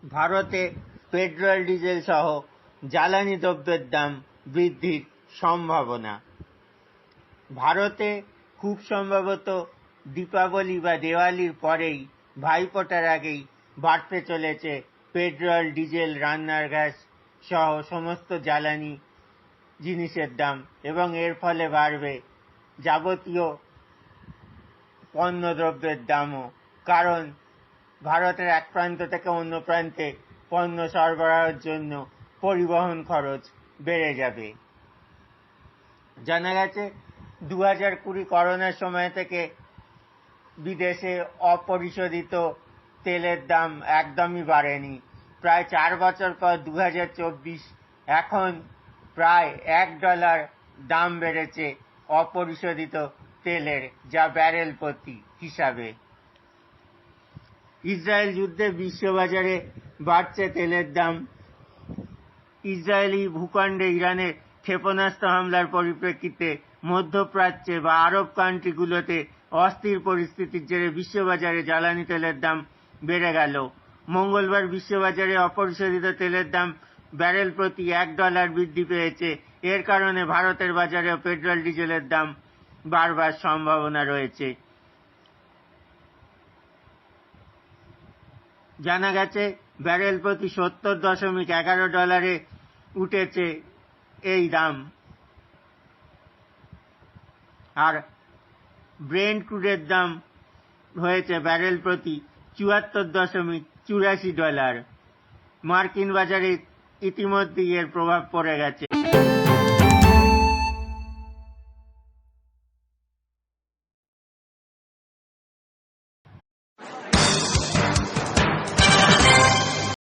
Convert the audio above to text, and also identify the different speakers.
Speaker 1: ভারতে petrol diesel সহ জ্বালানি দ্রব্যের দাম বৃদ্ধির সম্ভাবনা। ভারতে খুব সম্ভবত দীপাবলি বা দেওয়ালির পরেই, ভাইফোঁটার আগেই বাড়তে চলেছে পেট্রোল, ডিজেল, রান্নার গ্যাস সহ সমস্ত জ্বালানি জিনিসের দাম, এবং এর ফলে বাড়বে যাবতীয় পণ্যদ্রব্যের দামও। কারণ ভারতের এক প্রান্ত থেকে অন্য প্রান্তে পণ্য সরবরাহের জন্য পরিবহন খরচ বেড়ে যাবে। জানা গেছে 2020 করোনার সময় থেকে বিদেশে অপরিশোধিত তেলের দাম একদমই বাড়েনি। প্রায় 4 বছর পর 2024 এখন প্রায় $1 দাম বেড়েছে অপরিশোধিত তেলের, যা ব্যারেল প্রতি হিসাবে। ইসরায়েল যুদ্ধে বিশ্ববাজারে বাড়ছে তেলের দাম। ইসরায়েলি ভূখণ্ডে ইরানের ক্ষেপণাস্ত্র হামলার পরিপ্রেক্ষিতে মধ্যপ্রাচ্যে বা আরব কান্ট্রিগুলোতে অস্থির পরিস্থিতির জেরে বিশ্ববাজারে জ্বালানি তেলের দাম বেড়ে গেল। মঙ্গলবার বিশ্ববাজারে অপরিশোধিত তেলের দাম ব্যারেল প্রতি $1 বৃদ্ধি পেয়েছে। এর কারণে ভারতের বাজারেও পেট্রোল ডিজেলের দাম বাড়বার সম্ভাবনা রয়েছে। জানা গেছে ব্যারেল প্রতি $70.11 উঠেছে এই দাম। আর ব্রেন্ট ক্রুডের দাম হয়েছে ব্যারেল প্রতি $74.84। মার্কিন বাজারে ইতিমধ্যেই এর প্রভাব পড়ে গেছে।